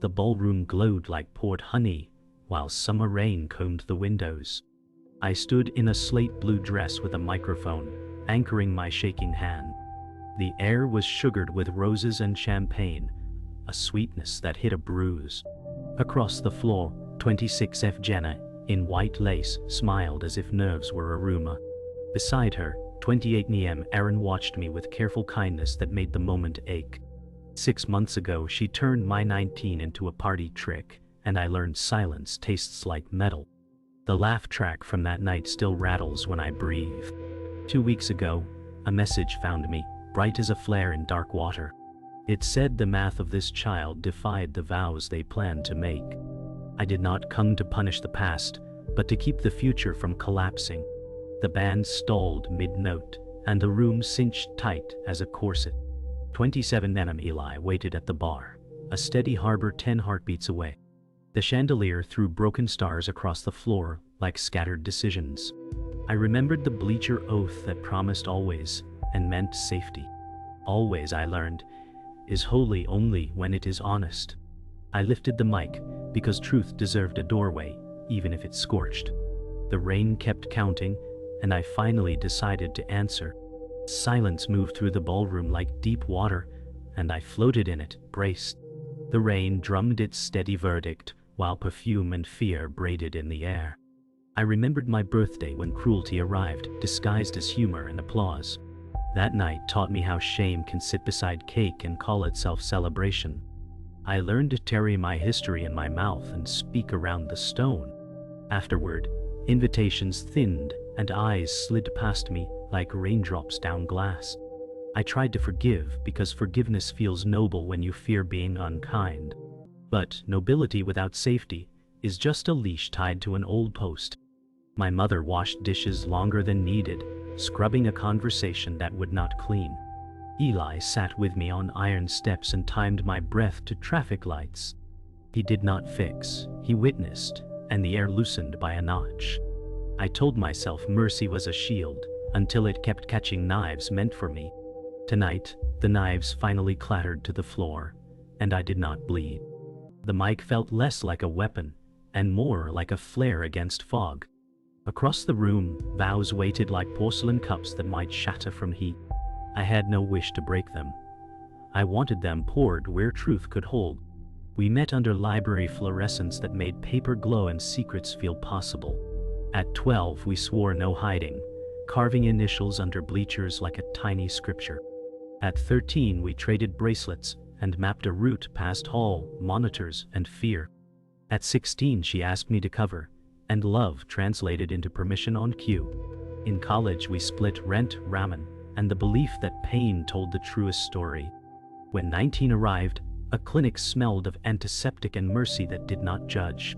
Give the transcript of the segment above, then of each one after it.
The ballroom glowed like poured honey, while summer rain combed the windows. I stood in a slate blue dress with a microphone, anchoring my shaking hand. The air was sugared with roses and champagne, a sweetness that hid a bruise. Across the floor, 26F Jenna, in white lace, smiled as if nerves were a rumor. Beside her, 28 Erin watched me with careful kindness that made the moment ache. 6 months ago, she turned my 19 into a party trick, and I learned silence tastes like metal. The laugh track from that night still rattles when I breathe. 2 weeks ago, a message found me, bright as a flare in dark water. It said the math of this child defied the vows they planned to make. I did not come to punish the past, but to keep the future from collapsing. The band stalled mid-note, and the room cinched tight as a corset. 27 Eli waited at the bar, a steady harbor 10 heartbeats away. The chandelier threw broken stars across the floor like scattered decisions. I remembered the bleacher oath that promised always and meant safety. Always, I learned, is holy only when it is honest. I lifted the mic because truth deserved a doorway, even if it scorched. The rain kept counting, and I finally decided to answer. Silence moved through the ballroom like deep water, and I floated in it, braced. The rain drummed its steady verdict, while perfume and fear braided in the air. I remembered my birthday when cruelty arrived, disguised as humor and applause. That night taught me how shame can sit beside cake and call itself celebration. I learned to carry my history in my mouth and speak around the stone. Afterward, invitations thinned and eyes slid past me like raindrops down glass. I tried to forgive because forgiveness feels noble when you fear being unkind. But nobility without safety is just a leash tied to an old post. My mother washed dishes longer than needed, scrubbing a conversation that would not clean. Eli sat with me on iron steps and timed my breath to traffic lights. He did not fix, he witnessed, and the air loosened by a notch. I told myself mercy was a shield, until it kept catching knives meant for me. Tonight, the knives finally clattered to the floor, and I did not bleed. The mic felt less like a weapon, and more like a flare against fog. Across the room, vows waited like porcelain cups that might shatter from heat. I had no wish to break them. I wanted them poured where truth could hold. We met under library fluorescents that made paper glow and secrets feel possible. At 12, we swore no hiding, carving initials under bleachers like a tiny scripture. At 13, we traded bracelets and mapped a route past hall, monitors, and fear. At 16, she asked me to cover, and love translated into permission on cue. In college, we split rent, ramen, and the belief that pain told the truest story. When 19 arrived, a clinic smelled of antiseptic and mercy that did not judge.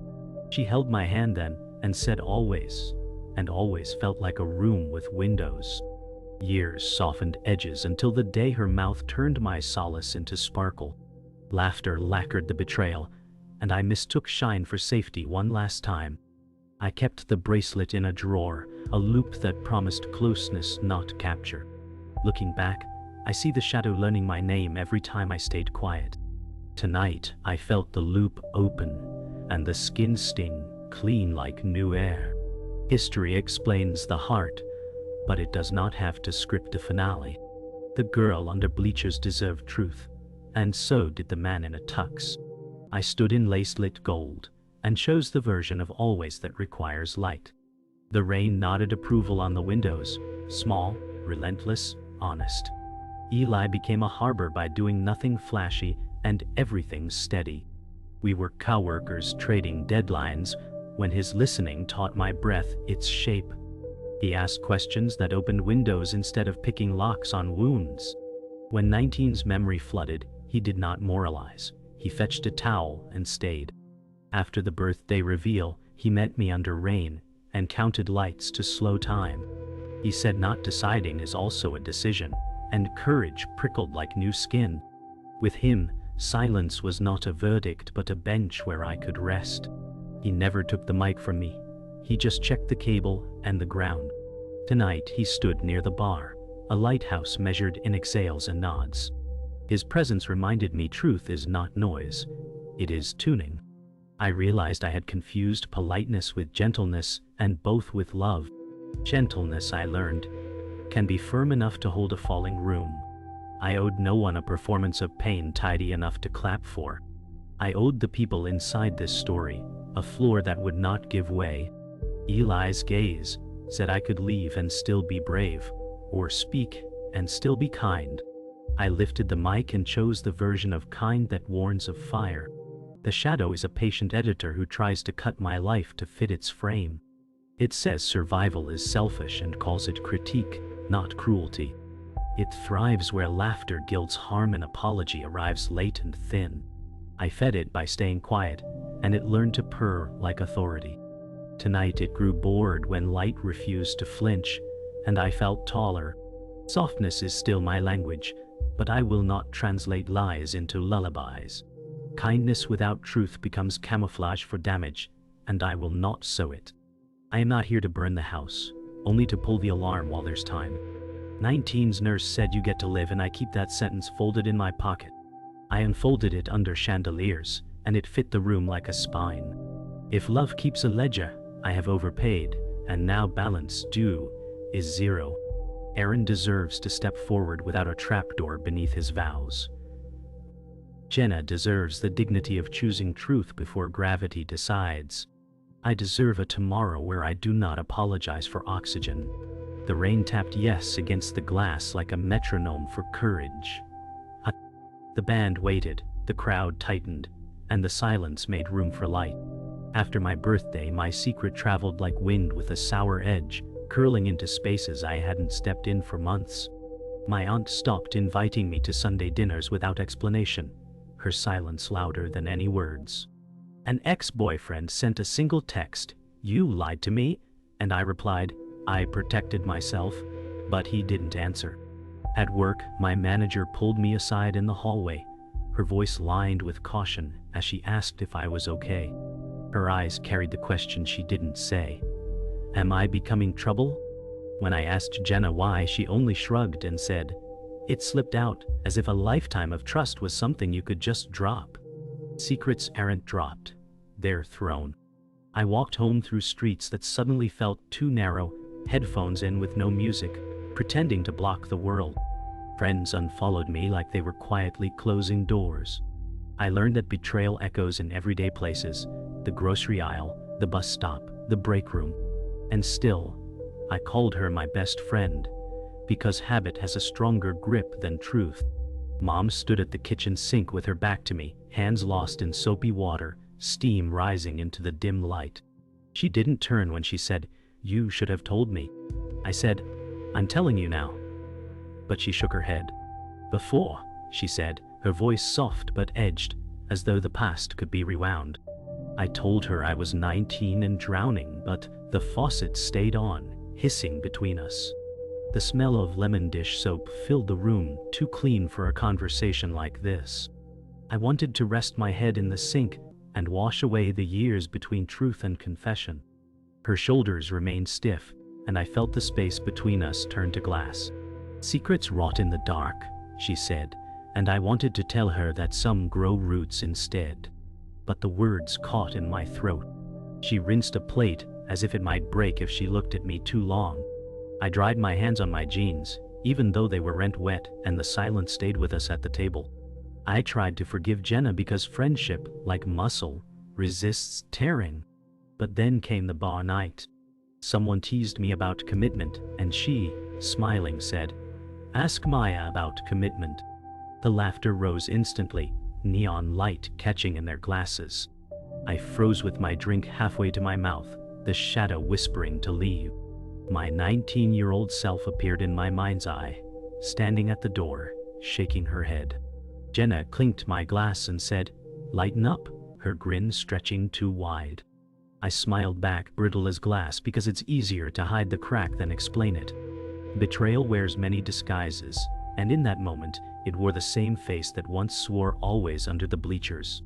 She held my hand then and said always, and always felt like a room with windows. Years softened edges until the day her mouth turned my solace into sparkle. Laughter lacquered the betrayal, and I mistook shine for safety one last time. I kept the bracelet in a drawer, a loop that promised closeness, not capture. Looking back, I see the shadow learning my name every time I stayed quiet. Tonight, I felt the loop open, and the skin sting clean like new air. History explains the heart, but it does not have to script a finale. The girl under bleachers deserved truth, and so did the man in a tux. I stood in lace-lit gold, and chose the version of always that requires light. The rain nodded approval on the windows, small, relentless, honest. Eli became a harbor by doing nothing flashy and everything steady. We were coworkers trading deadlines when his listening taught my breath its shape. He asked questions that opened windows instead of picking locks on wounds. When 19's memory flooded, he did not moralize. He fetched a towel and stayed. After the birthday reveal, he met me under rain and counted lights to slow time. He said not deciding is also a decision, and courage prickled like new skin. With him, silence was not a verdict but a bench where I could rest. He never took the mic from me. He just checked the cable and the ground. Tonight he stood near the bar, a lighthouse measured in exhales and nods. His presence reminded me truth is not noise. It is tuning. I realized I had confused politeness with gentleness, and both with love. Gentleness, I learned, can be firm enough to hold a falling room. I owed no one a performance of pain tidy enough to clap for. I owed the people inside this story a floor that would not give way. Eli's gaze said I could leave and still be brave, or speak and still be kind. I lifted the mic and chose the version of kind that warns of fire. The shadow is a patient editor who tries to cut my life to fit its frame. It says survival is selfish and calls it critique, not cruelty. It thrives where laughter gilds harm and apology arrives late and thin. I fed it by staying quiet, and it learned to purr like authority. Tonight it grew bored when light refused to flinch, and I felt taller. Softness is still my language, but I will not translate lies into lullabies. Kindness without truth becomes camouflage for damage, and I will not sow it. I am not here to burn the house, only to pull the alarm while there's time. 19's nurse said you get to live, and I keep that sentence folded in my pocket. I unfolded it under chandeliers, and it fit the room like a spine. If love keeps a ledger, I have overpaid, and now balance due is zero. Aaron deserves to step forward without a trapdoor beneath his vows. Jenna deserves the dignity of choosing truth before gravity decides. I deserve a tomorrow where I do not apologize for oxygen. The rain tapped yes against the glass like a metronome for courage. The band waited, the crowd tightened, and the silence made room for light. After my birthday, my secret traveled like wind with a sour edge, curling into spaces I hadn't stepped in for months. My aunt stopped inviting me to Sunday dinners without explanation, her silence louder than any words. An ex-boyfriend sent a single text, "You lied to me," and I replied, "I protected myself," but he didn't answer. At work, my manager pulled me aside in the hallway, her voice lined with caution as she asked if I was okay. Her eyes carried the question she didn't say. Am I becoming trouble? When I asked Jenna why, she only shrugged and said, "It slipped out," as if a lifetime of trust was something you could just drop. Secrets aren't dropped, they're thrown. I walked home through streets that suddenly felt too narrow, headphones in with no music, pretending to block the world. Friends unfollowed me like they were quietly closing doors. I learned that betrayal echoes in everyday places, the grocery aisle, the bus stop, the break room. And still, I called her my best friend, because habit has a stronger grip than truth. Mom stood at the kitchen sink with her back to me, hands lost in soapy water, steam rising into the dim light. She didn't turn when she said, "You should have told me." I said, "I'm telling you now." But she shook her head. "Before," she said, her voice soft but edged, as though the past could be rewound. I told her I was 19 and drowning, but the faucet stayed on, hissing between us. The smell of lemon dish soap filled the room, too clean for a conversation like this. I wanted to rest my head in the sink and wash away the years between truth and confession. Her shoulders remained stiff, and I felt the space between us turn to glass. "Secrets rot in the dark," she said, and I wanted to tell her that some grow roots instead. But the words caught in my throat. She rinsed a plate as if it might break if she looked at me too long. I dried my hands on my jeans, even though they were rent wet, and the silence stayed with us at the table. I tried to forgive Jenna because friendship, like muscle, resists tearing. But then came the bar night. Someone teased me about commitment, and she, smiling, said, "Ask Maya about commitment." The laughter rose instantly, neon light catching in their glasses. I froze with my drink halfway to my mouth, the shadow whispering to leave. My 19-year-old self appeared in my mind's eye, standing at the door, shaking her head. Jenna clinked my glass and said, "Lighten up," her grin stretching too wide. I smiled back, brittle as glass, because it's easier to hide the crack than explain it. Betrayal wears many disguises, and in that moment, it wore the same face that once swore always under the bleachers.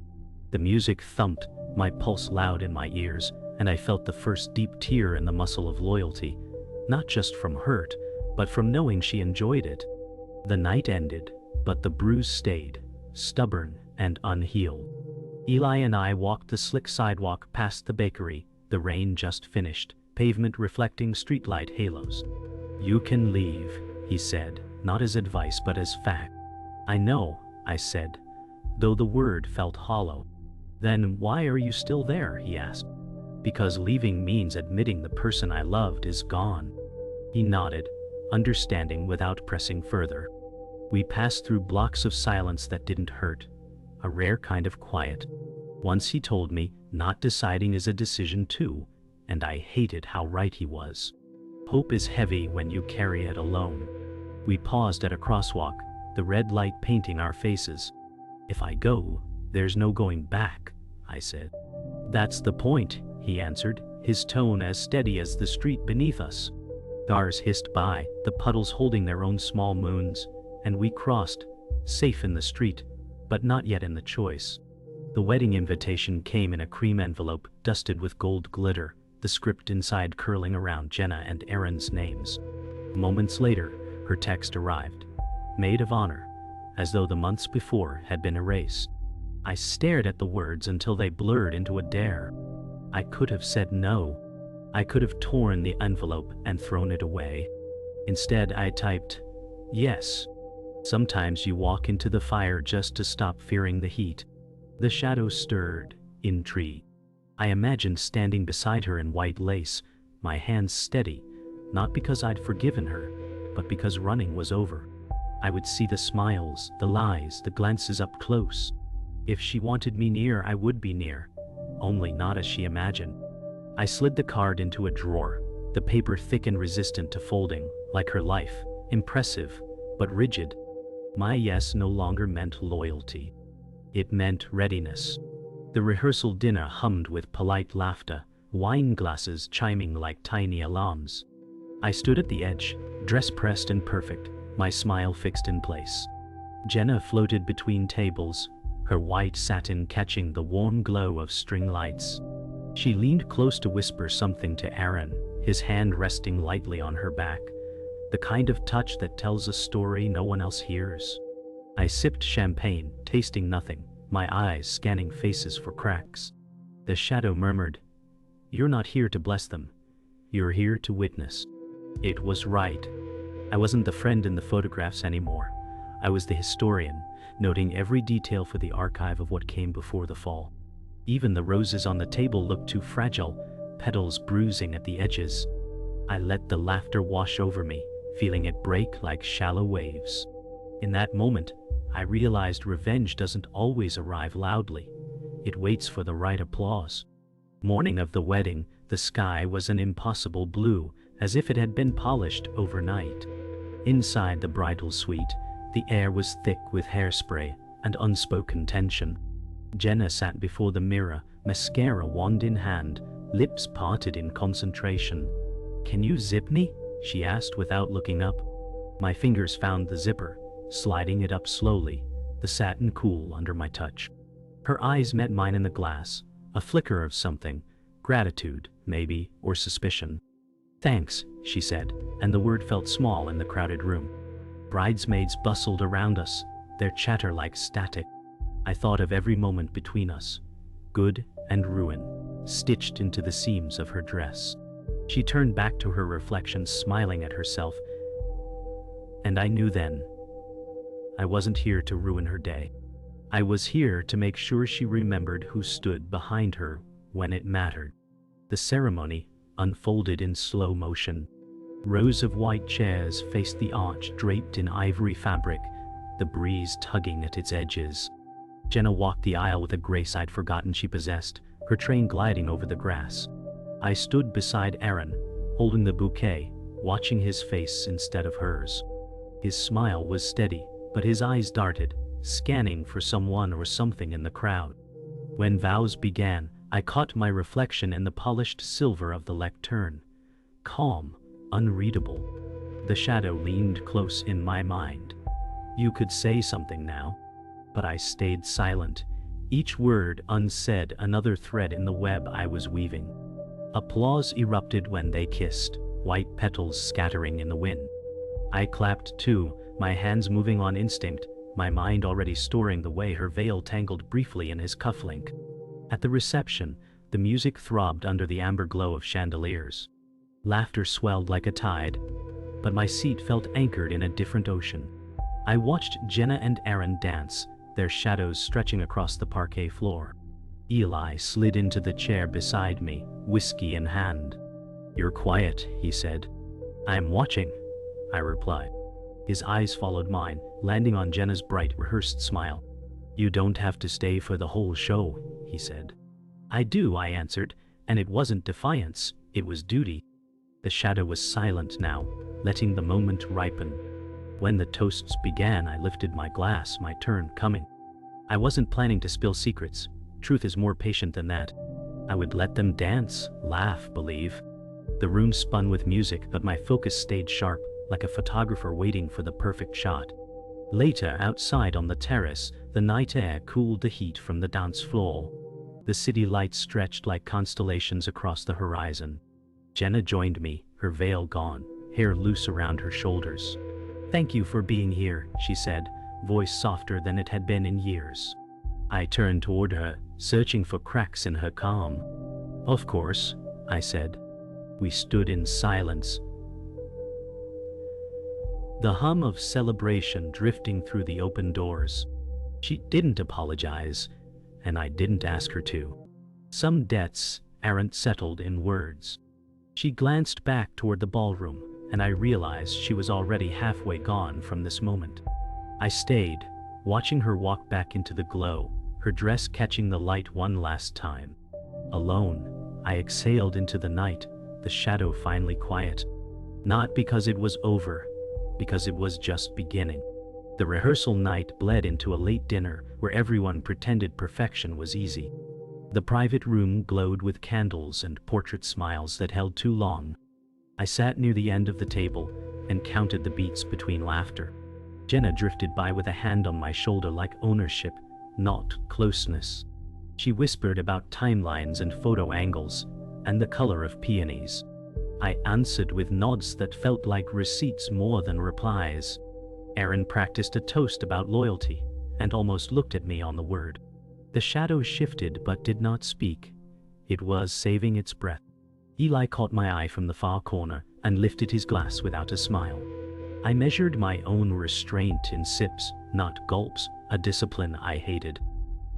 The music thumped, my pulse loud in my ears, and I felt the first deep tear in the muscle of loyalty, not just from hurt, but from knowing she enjoyed it. The night ended, but the bruise stayed, stubborn and unhealed. Eli and I walked the slick sidewalk past the bakery, the rain just finished, pavement reflecting streetlight halos. "You can leave," he said, not as advice but as fact. "I know," I said, though the word felt hollow. "Then why are you still there?" he asked. "Because leaving means admitting the person I loved is gone." He nodded, understanding without pressing further. We passed through blocks of silence that didn't hurt, a rare kind of quiet. Once he told me, not deciding is a decision too, and I hated how right he was. Hope is heavy when you carry it alone. We paused at a crosswalk, the red light painting our faces. "If I go, there's no going back," I said. "That's the point," he answered, his tone as steady as the street beneath us. Cars hissed by, the puddles holding their own small moons, and we crossed, safe in the street, but not yet in the choice. The wedding invitation came in a cream envelope dusted with gold glitter, the script inside curling around Jenna and Aaron's names. Moments later, her text arrived. "Maid of honor," as though the months before had been erased. I stared at the words until they blurred into a dare. I could have said no. I could have torn the envelope and thrown it away. Instead, I typed, "Yes." Sometimes you walk into the fire just to stop fearing the heat. The shadows stirred, intrigued. I imagined standing beside her in white lace, my hands steady, not because I'd forgiven her, but because running was over. I would see the smiles, the lies, the glances up close. If she wanted me near, I would be near, only not as she imagined. I slid the card into a drawer, the paper thick and resistant to folding, like her life, impressive, but rigid. My yes no longer meant loyalty. It meant readiness. The rehearsal dinner hummed with polite laughter, wine glasses chiming like tiny alarms. I stood at the edge, dress pressed and perfect, my smile fixed in place. Jenna floated between tables, her white satin catching the warm glow of string lights. She leaned close to whisper something to Aaron, his hand resting lightly on her back, the kind of touch that tells a story no one else hears. I sipped champagne, tasting nothing, my eyes scanning faces for cracks. The shadow murmured, "You're not here to bless them. You're here to witness." It was right. I wasn't the friend in the photographs anymore. I was the historian, noting every detail for the archive of what came before the fall. Even the roses on the table looked too fragile, petals bruising at the edges. I let the laughter wash over me, feeling it break like shallow waves. In that moment, I realized revenge doesn't always arrive loudly. It waits for the right applause. Morning of the wedding, the sky was an impossible blue, as if it had been polished overnight. Inside the bridal suite, the air was thick with hairspray and unspoken tension. Jenna sat before the mirror, mascara wand in hand, lips parted in concentration. "Can you zip me?" she asked without looking up. My fingers found the zipper, sliding it up slowly, the satin cool under my touch. Her eyes met mine in the glass, a flicker of something, gratitude, maybe, or suspicion. "Thanks," she said, and the word felt small in the crowded room. Bridesmaids bustled around us, their chatter like static. I thought of every moment between us, good and ruin, stitched into the seams of her dress. She turned back to her reflection, smiling at herself, and I knew then. I wasn't here to ruin her day. I was here to make sure she remembered who stood behind her when it mattered. The ceremony unfolded in slow motion. Rows of white chairs faced the arch draped in ivory fabric, the breeze tugging at its edges. Jenna walked the aisle with a grace I'd forgotten she possessed, her train gliding over the grass. I stood beside Aaron, holding the bouquet, watching his face instead of hers. His smile was steady, but his eyes darted, scanning for someone or something in the crowd. When vows began, I caught my reflection in the polished silver of the lectern. Calm, unreadable. The shadow leaned close in my mind. You could say something now. But I stayed silent, each word unsaid, another thread in the web I was weaving. Applause erupted when they kissed, white petals scattering in the wind. I clapped too, my hands moving on instinct, my mind already storing the way her veil tangled briefly in his cufflink. At the reception, the music throbbed under the amber glow of chandeliers. Laughter swelled like a tide, but my seat felt anchored in a different ocean. I watched Jenna and Aaron dance, their shadows stretching across the parquet floor. Eli slid into the chair beside me, whiskey in hand. "You're quiet," he said. "I'm watching," I replied. His eyes followed mine, landing on Jenna's bright, rehearsed smile. "You don't have to stay for the whole show," he said. "I do," I answered, and it wasn't defiance, it was duty. The shadow was silent now, letting the moment ripen. When the toasts began, I lifted my glass, my turn coming. I wasn't planning to spill secrets. Truth is more patient than that. I would let them dance, laugh, believe. The room spun with music, but my focus stayed sharp, like a photographer waiting for the perfect shot. Later, outside on the terrace, the night air cooled the heat from the dance floor. The city lights stretched like constellations across the horizon. Jenna joined me, her veil gone, hair loose around her shoulders. "Thank you for being here," she said, voice softer than it had been in years. I turned toward her, searching for cracks in her calm. "Of course," I said. We stood in silence, the hum of celebration drifting through the open doors. She didn't apologize, and I didn't ask her to. Some debts aren't settled in words. She glanced back toward the ballroom, and I realized she was already halfway gone from this moment. I stayed, watching her walk back into the glow, her dress catching the light one last time. Alone, I exhaled into the night, the shadow finally quiet. Not because it was over, because it was just beginning. The rehearsal night bled into a late dinner where everyone pretended perfection was easy. The private room glowed with candles and portrait smiles that held too long. I sat near the end of the table and counted the beats between laughter. Jenna drifted by with a hand on my shoulder like ownership, not closeness. She whispered about timelines and photo angles, and the color of peonies. I answered with nods that felt like receipts more than replies. Aaron practiced a toast about loyalty, and almost looked at me on the word. The shadow shifted but did not speak. It was saving its breath. Eli caught my eye from the far corner and lifted his glass without a smile. I measured my own restraint in sips, not gulps, a discipline I hated.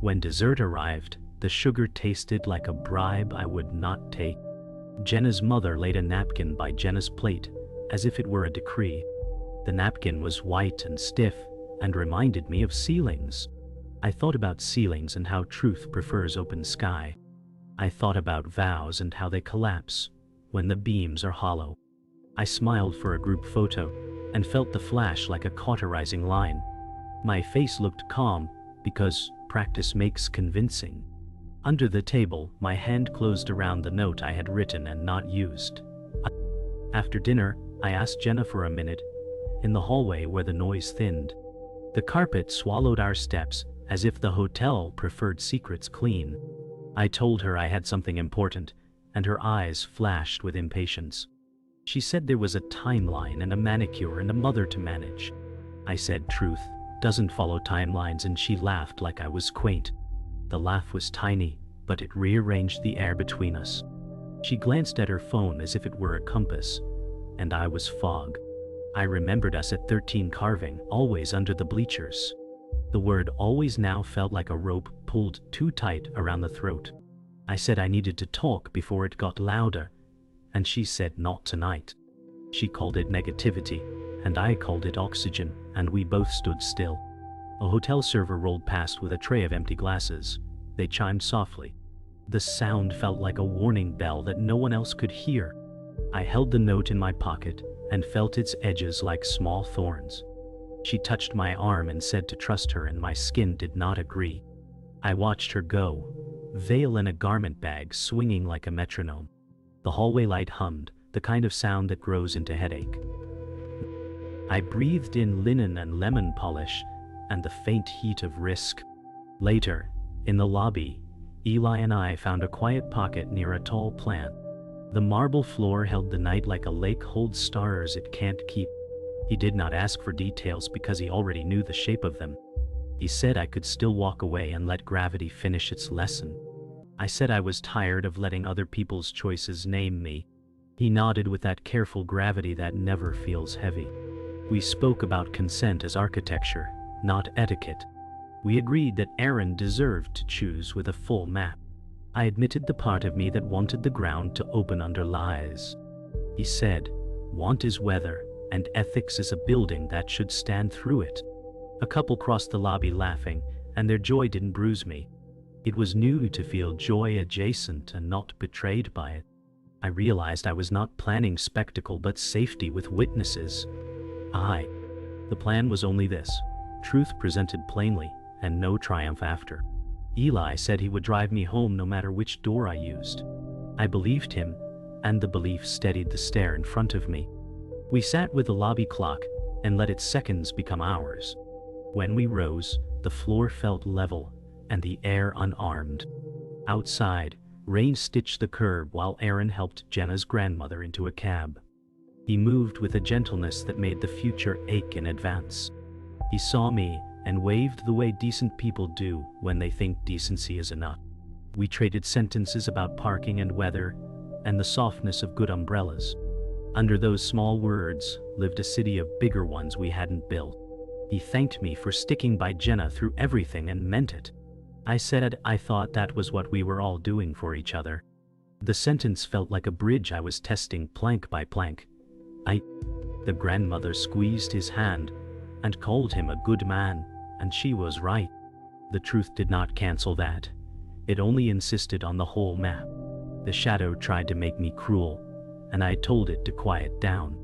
When dessert arrived, the sugar tasted like a bribe I would not take. Jenna's mother laid a napkin by Jenna's plate, as if it were a decree. The napkin was white and stiff, and reminded me of ceilings. I thought about ceilings and how truth prefers open sky. I thought about vows and how they collapse when the beams are hollow. I smiled for a group photo, and felt the flash like a cauterizing line. My face looked calm, because practice makes convincing. Under the table, my hand closed around the note I had written and not used. After dinner, I asked Jenna for a minute, in the hallway where the noise thinned. The carpet swallowed our steps, as if the hotel preferred secrets clean. I told her I had something important, and her eyes flashed with impatience. She said there was a timeline and a manicure and a mother to manage. I said truth doesn't follow timelines, and she laughed like I was quaint. The laugh was tiny, but it rearranged the air between us. She glanced at her phone as if it were a compass, and I was fog. I remembered us at 13 carving, always under the bleachers. The word always now felt like a rope pulled too tight around the throat. I said I needed to talk before it got louder, and she said not tonight. She called it negativity, and I called it oxygen, and we both stood still. A hotel server rolled past with a tray of empty glasses. They chimed softly. The sound felt like a warning bell that no one else could hear. I held the note in my pocket and felt its edges like small thorns. She touched my arm and said to trust her, and my skin did not agree. I watched her go, veil in a garment bag swinging like a metronome. The hallway light hummed, the kind of sound that grows into headache. I breathed in linen and lemon polish and the faint heat of risk. Later, in the lobby, Eli and I found a quiet pocket near a tall plant. The marble floor held the night like a lake holds stars it can't keep. He did not ask for details because he already knew the shape of them. He said I could still walk away and let gravity finish its lesson. I said I was tired of letting other people's choices name me. He nodded with that careful gravity that never feels heavy. We spoke about consent as architecture, not etiquette. We agreed that Aaron deserved to choose with a full map. I admitted the part of me that wanted the ground to open under lies. He said, "Want is weather, and ethics is a building that should stand through it." A couple crossed the lobby laughing, and their joy didn't bruise me. It was new to feel joy adjacent and not betrayed by it. I realized I was not planning spectacle but safety with witnesses. The plan was only this: truth presented plainly, and no triumph after. Eli said he would drive me home no matter which door I used. I believed him, and the belief steadied the stare in front of me. We sat with the lobby clock and let its seconds become hours. When we rose, the floor felt level, and the air unarmed. Outside, rain stitched the curb while Aaron helped Jenna's grandmother into a cab. He moved with a gentleness that made the future ache in advance. He saw me and waved the way decent people do when they think decency is enough. We traded sentences about parking and weather, and the softness of good umbrellas. Under those small words lived a city of bigger ones we hadn't built. He thanked me for sticking by Jenna through everything and meant it. I said I thought that was what we were all doing for each other. The sentence felt like a bridge I was testing plank by plank. The grandmother squeezed his hand and called him a good man, and she was right. The truth did not cancel that. It only insisted on the whole map. The shadow tried to make me cruel, and I told it to quiet down.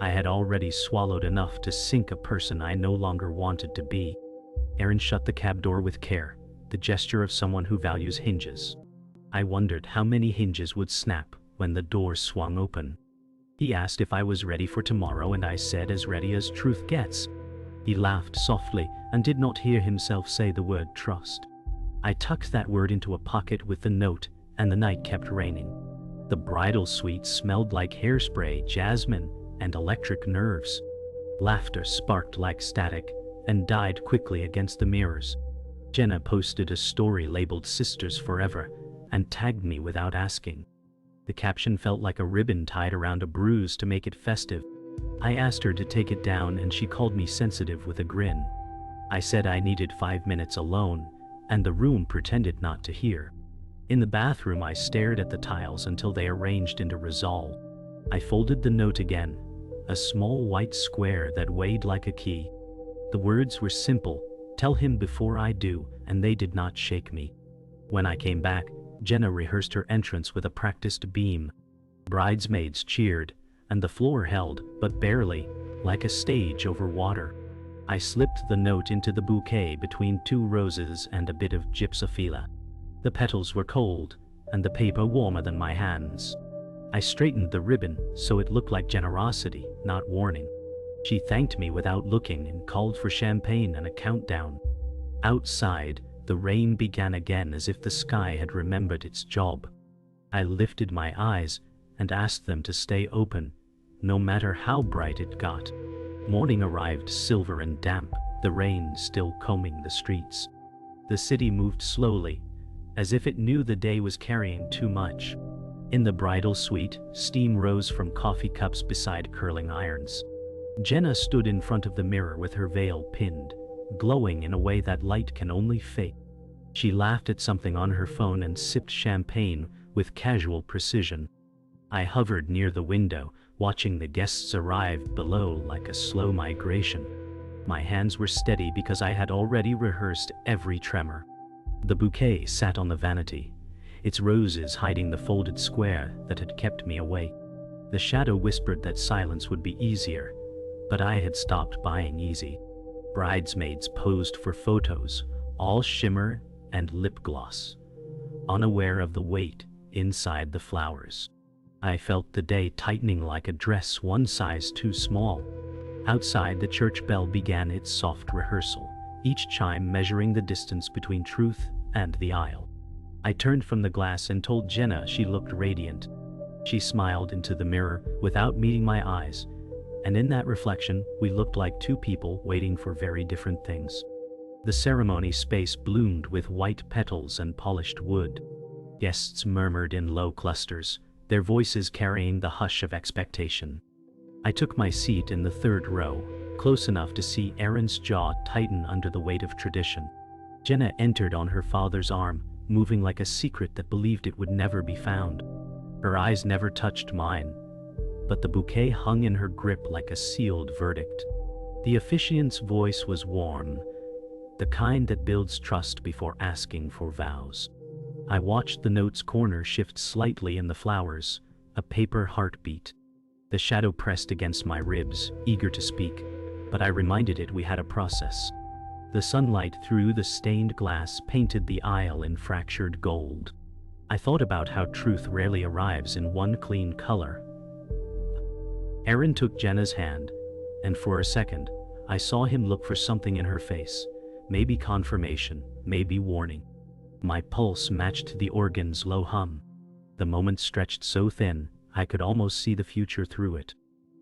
I had already swallowed enough to sink a person I no longer wanted to be. Aaron shut the cab door with care, the gesture of someone who values hinges. I wondered how many hinges would snap when the door swung open. He asked if I was ready for tomorrow, and I said as ready as truth gets. He laughed softly and did not hear himself say the word trust. I tucked that word into a pocket with the note, and the night kept raining. The bridal suite smelled like hairspray, jasmine, and electric nerves. Laughter sparked like static and died quickly against the mirrors. Jenna posted a story labeled "Sisters Forever" and tagged me without asking. The caption felt like a ribbon tied around a bruise to make it festive. I asked her to take it down, and she called me sensitive with a grin. I said I needed 5 minutes alone, and the room pretended not to hear. In the bathroom, I stared at the tiles until they arranged into resolve. I folded the note again, a small white square that weighed like a key. The words were simple: tell him before I do, and they did not shake me. When I came back, Jenna rehearsed her entrance with a practiced beam. Bridesmaids cheered, and the floor held, but barely, like a stage over water. I slipped the note into the bouquet between 2 roses and a bit of gypsophila. The petals were cold, and the paper warmer than my hands. I straightened the ribbon so it looked like generosity, not warning. She thanked me without looking and called for champagne and a countdown. Outside, the rain began again, as if the sky had remembered its job. I lifted my eyes and asked them to stay open, no matter how bright it got. Morning arrived, silver and damp, the rain still combing the streets. The city moved slowly, as if it knew the day was carrying too much. In the bridal suite, steam rose from coffee cups beside curling irons. Jenna stood in front of the mirror with her veil pinned, glowing in a way that light can only fake. She laughed at something on her phone and sipped champagne with casual precision. I hovered near the window, watching the guests arrive below like a slow migration. My hands were steady because I had already rehearsed every tremor. The bouquet sat on the vanity, its roses hiding the folded square that had kept me awake. The shadow whispered that silence would be easier, but I had stopped buying easy. Bridesmaids posed for photos, all shimmer and lip gloss, unaware of the weight inside the flowers. I felt the day tightening like a dress one size too small. Outside, the church bell began its soft rehearsal, each chime measuring the distance between truth and the aisle. I turned from the glass and told Jenna she looked radiant. She smiled into the mirror without meeting my eyes, and in that reflection, we looked like two people waiting for very different things. The ceremony space bloomed with white petals and polished wood. Guests murmured in low clusters, their voices carrying the hush of expectation. I took my seat in the third row, close enough to see Erin's jaw tighten under the weight of tradition. Jenna entered on her father's arm, moving like a secret that believed it would never be found. Her eyes never touched mine, but the bouquet hung in her grip like a sealed verdict. The officiant's voice was warm, the kind that builds trust before asking for vows. I watched the note's corner shift slightly in the flowers, a paper heartbeat. The shadow pressed against my ribs, eager to speak, but I reminded it we had a process. The sunlight through the stained glass painted the aisle in fractured gold. I thought about how truth rarely arrives in one clean color. Erin took Jenna's hand, and for a second, I saw him look for something in her face. Maybe confirmation, maybe warning. My pulse matched the organ's low hum. The moment stretched so thin, I could almost see the future through it.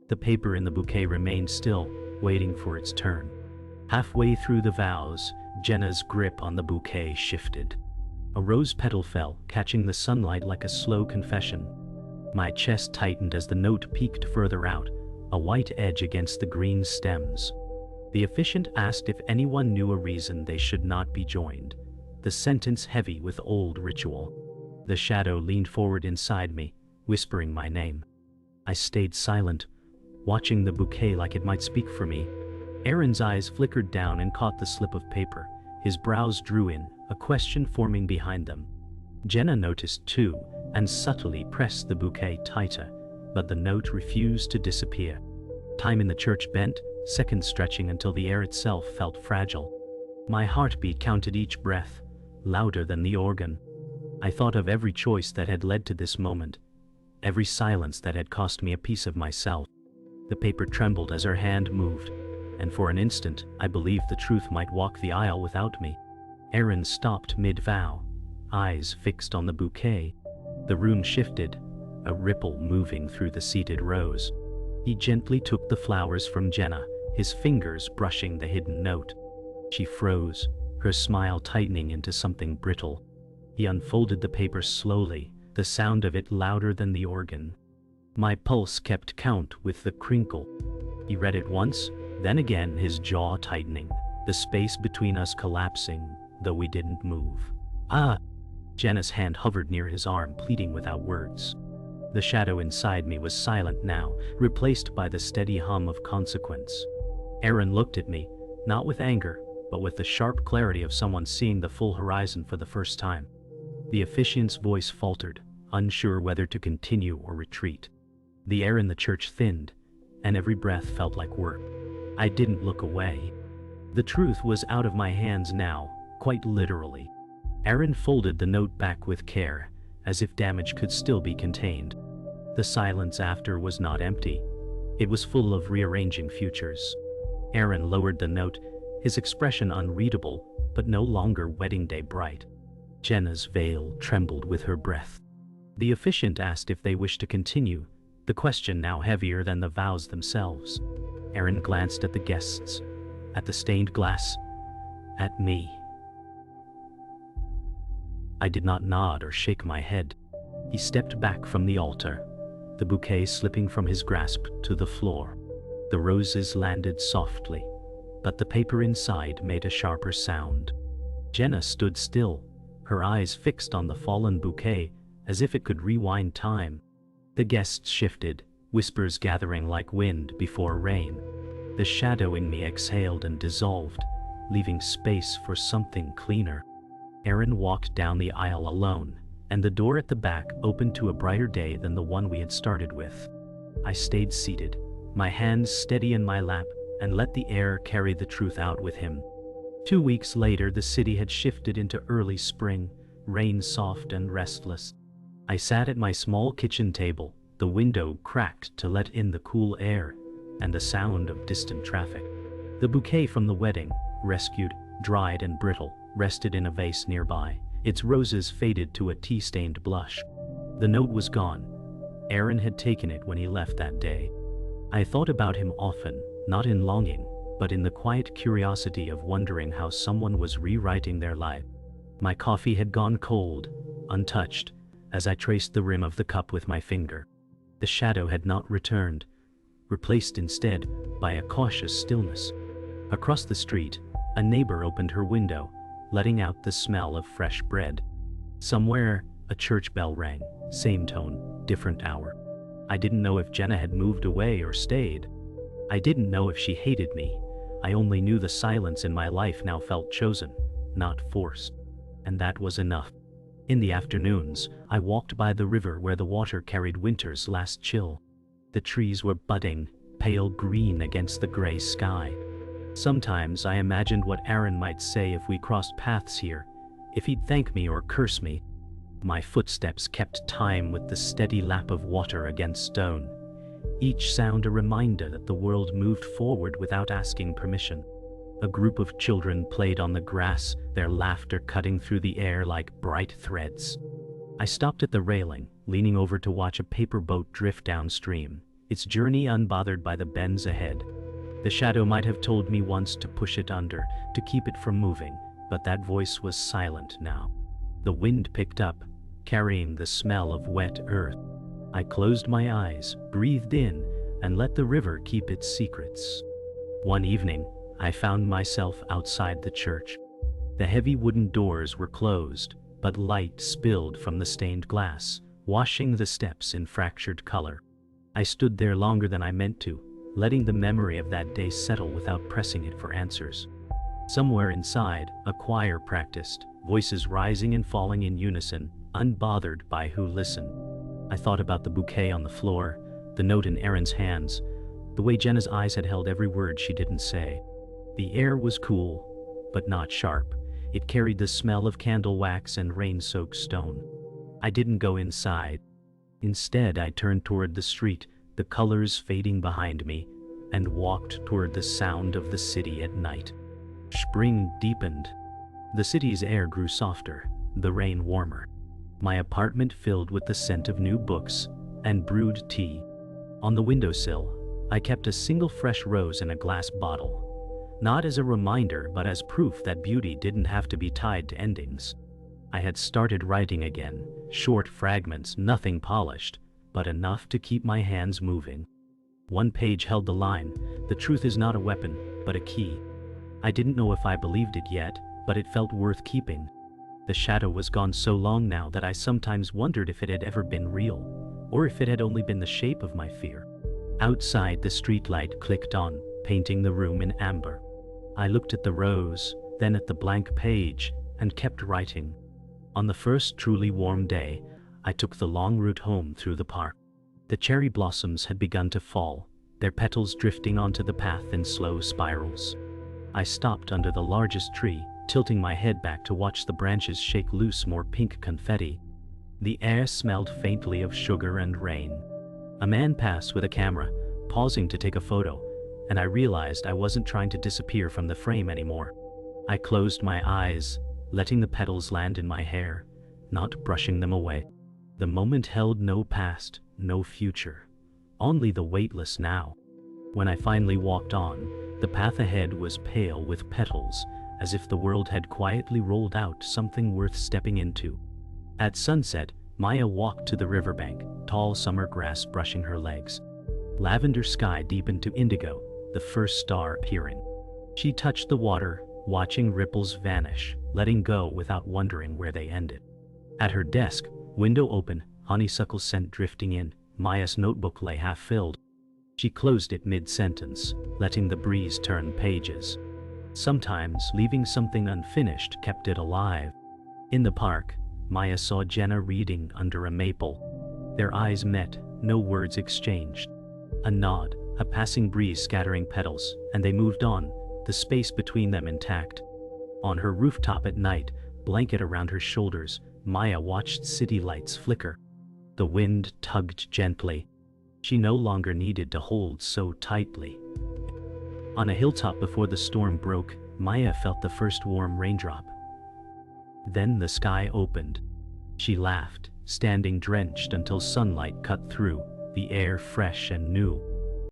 The paper in the bouquet remained still, waiting for its turn. Halfway through the vows, Jenna's grip on the bouquet shifted. A rose petal fell, catching the sunlight like a slow confession. My chest tightened as the note peeked further out, a white edge against the green stems. The officiant asked if anyone knew a reason they should not be joined, the sentence heavy with old ritual. The shadow leaned forward inside me, whispering my name. I stayed silent, watching the bouquet like it might speak for me. Erin's eyes flickered down and caught the slip of paper. His brows drew in, a question forming behind them. Jenna noticed too, and subtly pressed the bouquet tighter, but the note refused to disappear. Time in the church bent, seconds stretching until the air itself felt fragile. My heartbeat counted each breath, louder than the organ. I thought of every choice that had led to this moment, every silence that had cost me a piece of myself. The paper trembled as her hand moved, and for an instant I believed the truth might walk the aisle without me. Erin stopped mid-vow, eyes fixed on the bouquet. The room shifted, a ripple moving through the seated rows. He gently took the flowers from Jenna, his fingers brushing the hidden note. She froze, her smile tightening into something brittle. He unfolded the paper slowly, the sound of it louder than the organ. My pulse kept count with the crinkle. He read it once, then again, his jaw tightening, the space between us collapsing, though we didn't move. Ah! Jenna's hand hovered near his arm, pleading without words. The shadow inside me was silent now, replaced by the steady hum of consequence. Erin looked at me, not with anger, but with the sharp clarity of someone seeing the full horizon for the first time. The officiant's voice faltered, unsure whether to continue or retreat. The air in the church thinned, and every breath felt like work. I didn't look away. The truth was out of my hands now, quite literally. Erin folded the note back with care, as if damage could still be contained. The silence after was not empty. It was full of rearranging futures. Erin lowered the note, his expression unreadable, but no longer wedding day bright. Jenna's veil trembled with her breath. The officiant asked if they wished to continue, the question now heavier than the vows themselves. Erin glanced at the guests, at the stained glass, at me. I did not nod or shake my head. He stepped back from the altar, the bouquet slipping from his grasp to the floor. The roses landed softly, but the paper inside made a sharper sound. Jenna stood still, her eyes fixed on the fallen bouquet, as if it could rewind time. The guests shifted, whispers gathering like wind before rain. The shadow in me exhaled and dissolved, leaving space for something cleaner. Erin walked down the aisle alone, and the door at the back opened to a brighter day than the one we had started with. I stayed seated, my hands steady in my lap, and let the air carry the truth out with him. 2 weeks later, the city had shifted into early spring, rain soft and restless. I sat at my small kitchen table, the window cracked to let in the cool air, and the sound of distant traffic. The bouquet from the wedding, rescued, dried and brittle, rested in a vase nearby, its roses faded to a tea-stained blush. The note was gone. Erin had taken it when he left that day. I thought about him often, not in longing, but in the quiet curiosity of wondering how someone was rewriting their life. My coffee had gone cold, untouched, as I traced the rim of the cup with my finger. The shadow had not returned, replaced instead by a cautious stillness. Across the street, a neighbor opened her window, letting out the smell of fresh bread. Somewhere, a church bell rang, same tone, different hour. I didn't know if Jenna had moved away or stayed. I didn't know if she hated me. I only knew the silence in my life now felt chosen, not forced. And that was enough. In the afternoons, I walked by the river where the water carried winter's last chill. The trees were budding, pale green against the gray sky. Sometimes I imagined what Aaron might say if we crossed paths here, if he'd thank me or curse me. My footsteps kept time with the steady lap of water against stone, each sound a reminder that the world moved forward without asking permission. A group of children played on the grass, their laughter cutting through the air like bright threads. I stopped at the railing, leaning over to watch a paper boat drift downstream, its journey unbothered by the bends ahead. The shadow might have told me once to push it under, to keep it from moving, but that voice was silent now. The wind picked up, carrying the smell of wet earth. I closed my eyes, breathed in, and let the river keep its secrets. One evening, I found myself outside the church. The heavy wooden doors were closed, but light spilled from the stained glass, washing the steps in fractured color. I stood there longer than I meant to, letting the memory of that day settle without pressing it for answers. Somewhere inside, a choir practiced, voices rising and falling in unison, unbothered by who listened. I thought about the bouquet on the floor, the note in Aaron's hands, the way Jenna's eyes had held every word she didn't say. The air was cool, but not sharp. It carried the smell of candle wax and rain-soaked stone. I didn't go inside. Instead, I turned toward the street, the colors fading behind me, and walked toward the sound of the city at night. Spring deepened. The city's air grew softer, the rain warmer. My apartment filled with the scent of new books and brewed tea. On the windowsill, I kept a single fresh rose in a glass bottle, not as a reminder but as proof that beauty didn't have to be tied to endings. I had started writing again, short fragments, nothing polished, but enough to keep my hands moving. One page held the line, "The truth is not a weapon, but a key." I didn't know if I believed it yet, but it felt worth keeping. The shadow was gone so long now that I sometimes wondered if it had ever been real, or if it had only been the shape of my fear. Outside, the streetlight clicked on, painting the room in amber. I looked at the rose, then at the blank page, and kept writing. On the first truly warm day, I took the long route home through the park. The cherry blossoms had begun to fall, their petals drifting onto the path in slow spirals. I stopped under the largest tree, tilting my head back to watch the branches shake loose more pink confetti. The air smelled faintly of sugar and rain. A man passed with a camera, pausing to take a photo, and I realized I wasn't trying to disappear from the frame anymore. I closed my eyes, letting the petals land in my hair, not brushing them away. The moment held no past, no future, only the weightless now. When I finally walked on, the path ahead was pale with petals, as if the world had quietly rolled out something worth stepping into. At sunset, Maya walked to the riverbank, tall summer grass brushing her legs. Lavender sky deepened to indigo, the first star appearing. She touched the water, watching ripples vanish, letting go without wondering where they ended. At her desk, window open, honeysuckle scent drifting in, Maya's notebook lay half filled. She closed it mid-sentence, letting the breeze turn pages. Sometimes, leaving something unfinished kept it alive. In the park, Maya saw Jenna reading under a maple. Their eyes met, no words exchanged. A nod, a passing breeze scattering petals, and they moved on, the space between them intact. On her rooftop at night, blanket around her shoulders, Maya watched city lights flicker. The wind tugged gently. She no longer needed to hold so tightly. On a hilltop before the storm broke, Maya felt the first warm raindrop. Then the sky opened. She laughed, standing drenched until sunlight cut through, the air fresh and new.